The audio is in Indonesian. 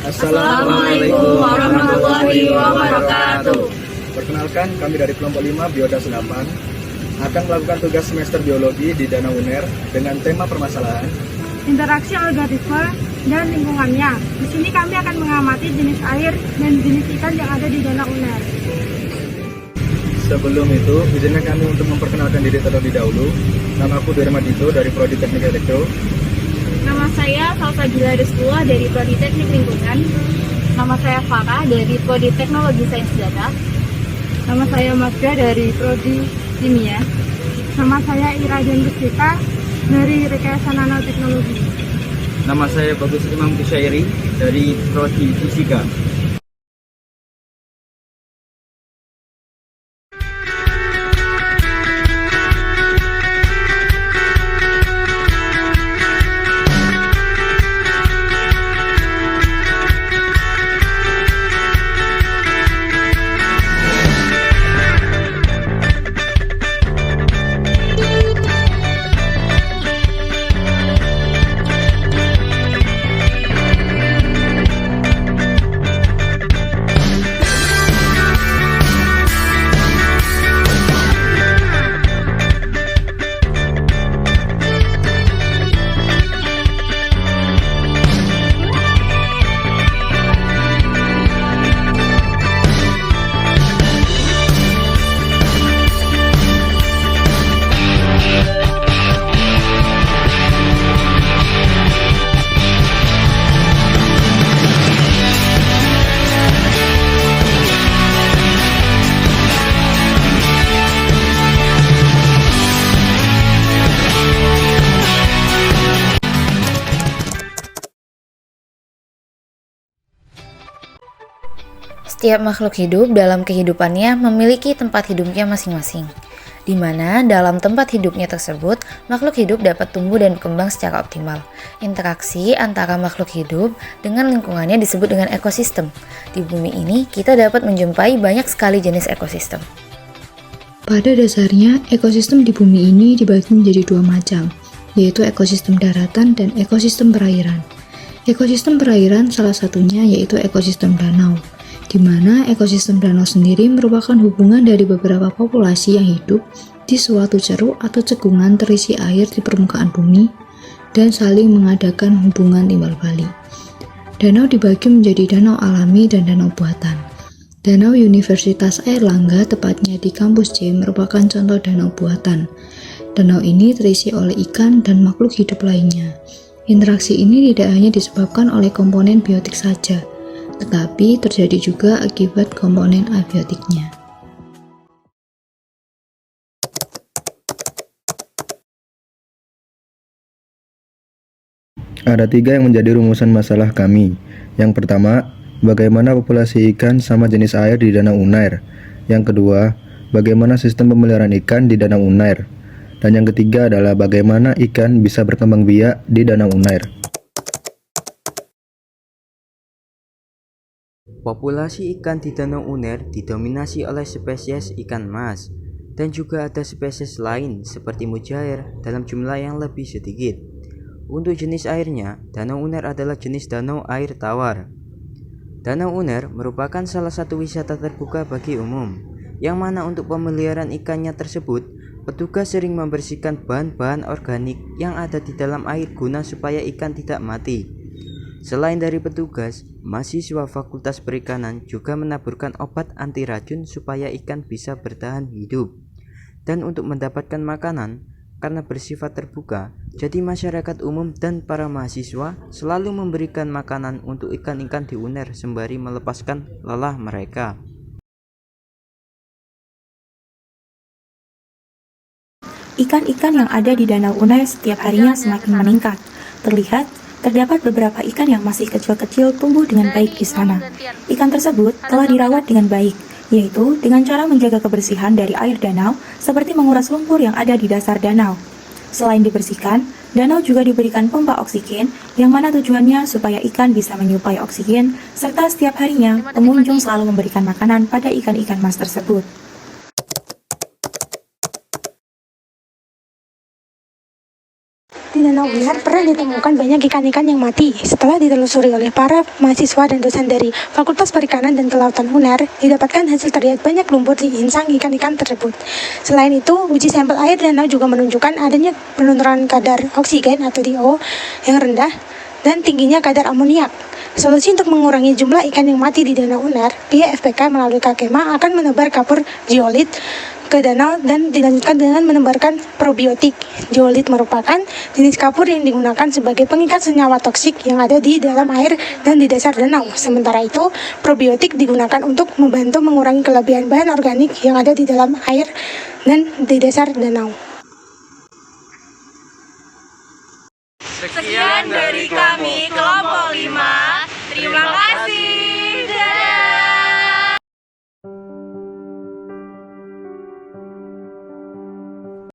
Assalamualaikum warahmatullahi wabarakatuh. Perkenalkan, kami dari kelompok 5 Bioda Senapan akan melakukan tugas semester biologi di Danau Uner dengan tema permasalahan interaksi algoritma dan lingkungannya. Di sini kami akan mengamati jenis air dan jenis ikan yang ada di Danau Uner. Sebelum itu, izinkan kami untuk memperkenalkan diri terlebih dahulu. Nama aku Dwi Ramadito dari Prodi Teknik Elektro. Nama saya Salsabila Rizkula dari Prodi Teknik Lingkungan. Nama saya Farah dari Prodi Teknologi Sains Data. Nama saya Magda dari Prodi Kimia. Nama saya Irajan Rustika dari Rekayasa Nanoteknologi. Nama saya Bagus Imam Kusyairi dari Prodi Fisika. Setiap makhluk hidup dalam kehidupannya memiliki tempat hidupnya masing-masing, di mana dalam tempat hidupnya tersebut, makhluk hidup dapat tumbuh dan berkembang secara optimal. Interaksi antara makhluk hidup dengan lingkungannya disebut dengan ekosistem. Di bumi ini, kita dapat menjumpai banyak sekali jenis ekosistem. Pada dasarnya, ekosistem di bumi ini dibagi menjadi dua macam, yaitu ekosistem daratan dan ekosistem perairan. Ekosistem perairan salah satunya yaitu ekosistem danau, di mana ekosistem danau sendiri merupakan hubungan dari beberapa populasi yang hidup di suatu ceruk atau cekungan terisi air di permukaan bumi dan saling mengadakan hubungan timbal balik. Danau dibagi menjadi danau alami dan danau buatan. Danau Universitas Airlangga, tepatnya di kampus C, merupakan contoh danau buatan. Danau ini terisi oleh ikan dan makhluk hidup lainnya. Interaksi ini tidak hanya disebabkan oleh komponen biotik saja, tetapi terjadi juga akibat komponen abiotiknya. Ada 3 yang menjadi rumusan masalah kami. Yang pertama, bagaimana populasi ikan sama jenis air di Danau Unair. Yang kedua, bagaimana sistem pemeliharaan ikan di Danau Unair. Dan yang ketiga adalah bagaimana ikan bisa berkembang biak di Danau Unair. Populasi ikan di Danau Uner didominasi oleh spesies ikan mas, dan juga ada spesies lain seperti mujair dalam jumlah yang lebih sedikit. Untuk jenis airnya, Danau Uner adalah jenis danau air tawar. Danau Uner merupakan salah satu wisata terbuka bagi umum, yang mana untuk pemeliharaan ikannya tersebut, petugas sering membersihkan bahan-bahan organik yang ada di dalam air guna supaya ikan tidak mati. Selain dari petugas, mahasiswa Fakultas Perikanan juga menaburkan obat anti racun supaya ikan bisa bertahan hidup. Dan untuk mendapatkan makanan, karena bersifat terbuka, jadi masyarakat umum dan para mahasiswa selalu memberikan makanan untuk ikan-ikan di Uner sembari melepaskan lelah mereka. Ikan-ikan yang ada di Danau Uner setiap harinya semakin meningkat. Terdapat beberapa ikan yang masih kecil-kecil tumbuh dengan baik di sana. Ikan tersebut telah dirawat dengan baik, yaitu dengan cara menjaga kebersihan dari air danau seperti menguras lumpur yang ada di dasar danau. Selain dibersihkan, danau juga diberikan pompa oksigen yang mana tujuannya supaya ikan bisa menyuplai oksigen, serta setiap harinya pengunjung selalu memberikan makanan pada ikan-ikan mas tersebut. Danau Unar pernah ditemukan banyak ikan-ikan yang mati. Setelah ditelusuri oleh para mahasiswa dan dosen dari Fakultas Perikanan dan Kelautan Unar, didapatkan hasil terlihat banyak lumpur di insang ikan-ikan tersebut. Selain itu, uji sampel air danau juga menunjukkan adanya penurunan kadar oksigen atau DO yang rendah dan tingginya kadar amoniak. Solusi untuk mengurangi jumlah ikan yang mati di Danau Unar, pihak FPK melalui Kakema akan menebar kapur zeolit ke danau dan dilanjutkan dengan menebarkan probiotik. Zeolit merupakan jenis kapur yang digunakan sebagai pengikat senyawa toksik yang ada di dalam air dan di dasar danau. Sementara itu, probiotik digunakan untuk membantu mengurangi kelebihan bahan organik yang ada di dalam air dan di dasar danau. Sekian dari kami kelompok 5. Terima kasih.